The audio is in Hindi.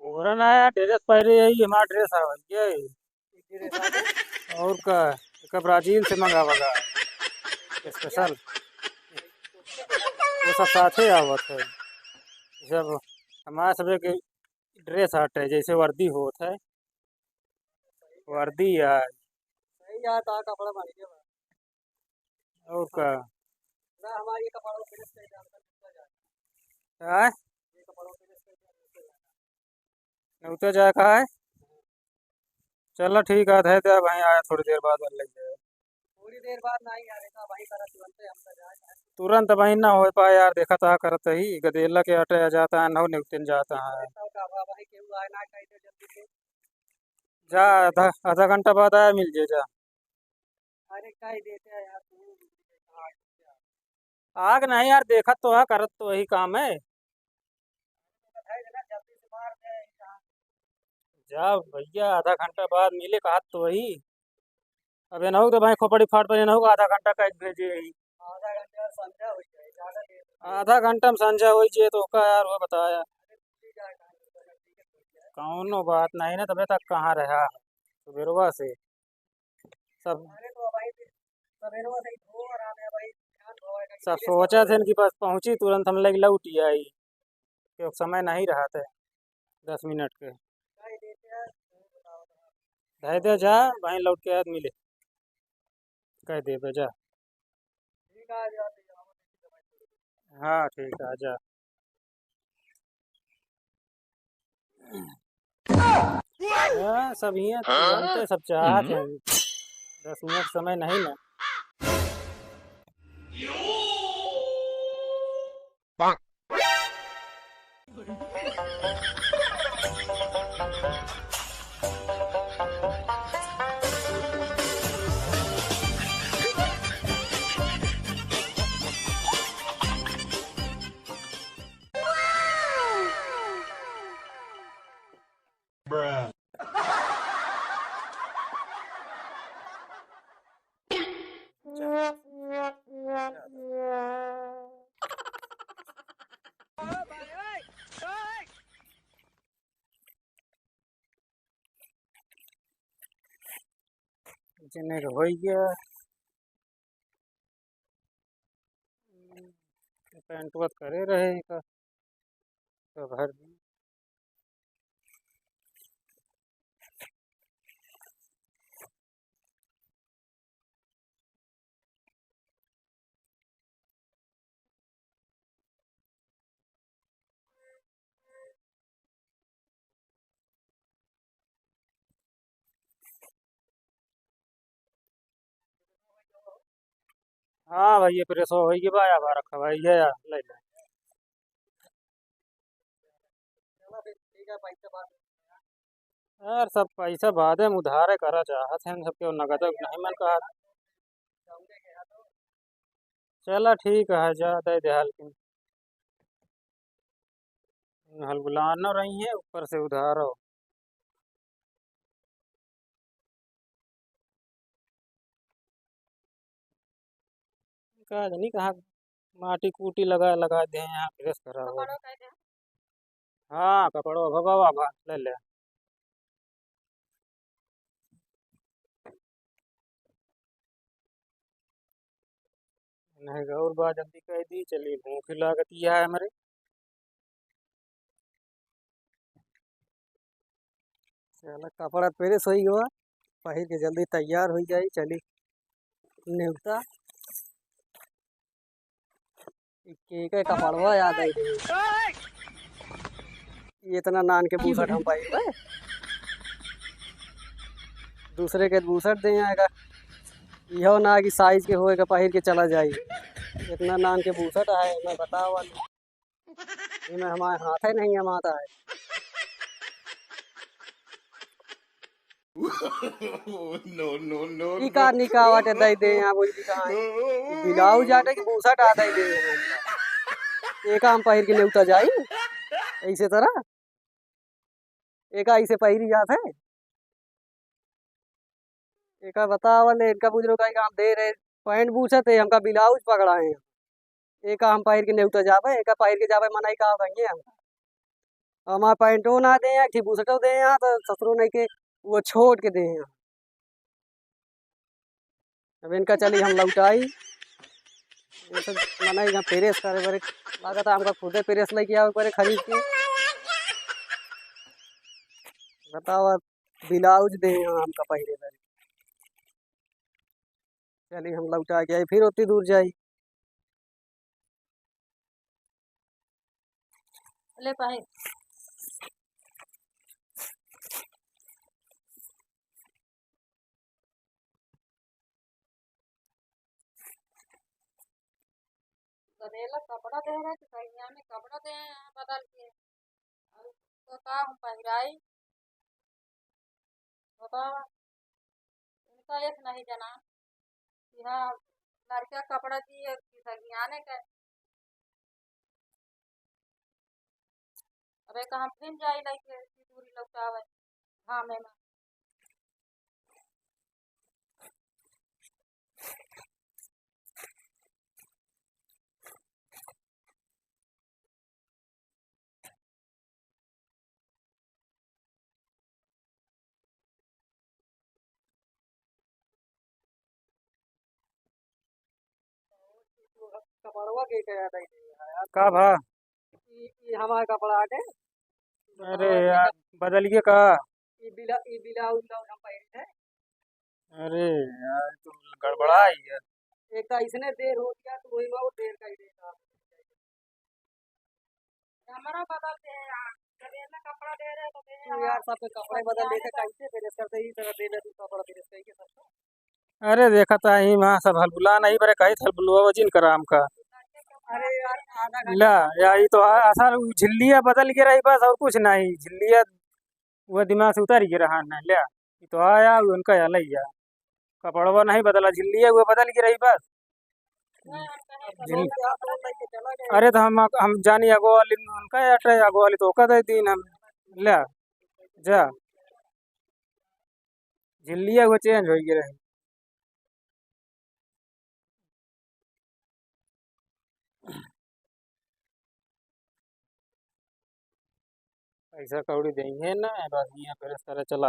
ओरा ना यार ड्रेस पहले यही हमारा ड्रेस है ये और का का ब्राजील से मंगावागा स्पेशल वो सब साथे आवत है सब हमारा सब के ड्रेस हट है जैसे वर्दी होत है वर्दी यार और का है उतर जाए का है चलो ठीक है थे तो वहीं आया थोड़ी देर बाद लग जाए तुरंत वहीं ना हो पाए यार देखा था करत ही गदेला के अटे जाता है नौ निकटन जाता है जा आधा घंटा बाद आया मिल जे जा आग नहीं यार देखत तो है करत तो वही काम है जा भैया आधा घंटा बाद मिले कहा तो वही अबे नहो तो भाई खोपड़ी फाट पर नहो आधा घंटा का भेजे ही आधा घंटा में संझा हो जे तो का यार वो बताया कौनो बात नहीं ना तबे तक कहाँ रहा सुबेरवा से सब सब सोचा थे कि बस पहुंची तुरंत हम लग लौटी आई क्योंकि समय नहीं रहा था 10 मिनट के धै दे जा वहीं लौट के आज मिले कह दे जा हाँ ठीक है आजा हाँ सब ही हैं, जानते सब चाहते हैं 10 मिनट समय नहीं ना जिन्हें हो गया पेंट वत करे रहे का तो भर दी हाँ भैया प्रेस हो गई भाई आभा रखा भाई है यार ले ले यार सब पैसा बाद में उधार करा चाहत हैं सबके नगद नहीं मन कहा चला ठीक है जा दे दे हल्की हल बुला न रही है ऊपर से उधार हो कहा नहीं कहा माटी कूटी लगा लगा दे यहाँ प्रेस करा हुआ हाँ कपड़ो भगवा भा ले ले नहीं और बात जल्दी कह दी चलिए भूख लागत यह है हमारे चल कपड़ा पहले सोई हुआ पहिर के जल्दी तैयार हो जाए चली नेवता के कपड़वा याद आई ये इतना नान के बूसट हम पाई दूसरे के बूसट दे आएगा यहो ना कि साइज के होएगा पहिर के चला जाए इतना नान के बूसट आए मैं बताओ ये में हमारे हाथ ही नहीं हमारा है ई कार निकावट दई दे यहाँ बोल दी कहाँ बिलाऊ जाटे कि बूसट आ दई दे एक हम पहिर के लेउता जाई ऐसे तरह एक ऐसे पहिरी जात है एक बतावल इनका बुजुर्ग का काम दे रहे पैंट पूछते हमका ब्लाउज पकड़ाए एक हम पहिर के नेउता जावे, एक पहिर के जावे मनाई का होंगे हम। हमार पैंटो ना दे यहाँ, ठीक बुसटो दे यहाँ, तो ससुरो नहीं के वो छोड़ के दे यहाँ। अब इनका चली हम लौटाई, ये सब मनाई यहाँ पेरेस करे बरे, लागत हमका खुदे पेरेस लेके आवे बरे खरीद के। बताओ अब ब्लाउज दे यहाँ हमका पहिरे बरे। चली हम लौटा के आई, फिर उतनी दूर जाई। ले पहिर। गदेला कपड़ा दे रहे तो कहीं में कपड़ा दे यहाँ बदल के और तो का हम पहिराई बताओ। इनका एक नहीं जना कि हाँ लड़का कपड़ा दिए ज्ञाने का। अबे कहाँ फिर जाई लइके दूरी लौटावे हाँ में कपड़वा के कह रही है का भा? ये हमारा कपड़ा आटे। अरे यार बदलिए का। ये ब्लाउज हम पहिरे थे। अरे यार तुम गड़बड़ा ही है। एक का इसने देर हो गया तो वही वो देर का ही देगा। हमारा बदल दे यार गदेला कपड़ा दे रहे तो दे तू यार सबके कपड़े बदल लेते कैसे पेरेस करते ही तरह दे दे तू कपड़ा पेरेस कहीं के सबको। अरे देखा था ही वहाँ सब हलबुला नहीं बरे कही हलबुलवा वजिन कराम का। अरे यार आधा घंटा ला या ये तो आसा झिल्लिया बदल के रही बस और कुछ नहीं झिल्लिया वो दिमाग से उतर के रहा नहीं लिया ये तो आया उनका या लैया कपड़वा नहीं बदला झिल्लिया वो बदल के रही बस। अरे तो हम जानी अगो वाली उनका अटे अगो वाली तो ओका दे दीन हम ले जा झिल्लिया वो चेंज हो गई रही। पैसा कौड़ी देंगे ना बस यहाँ पर इस तरह चला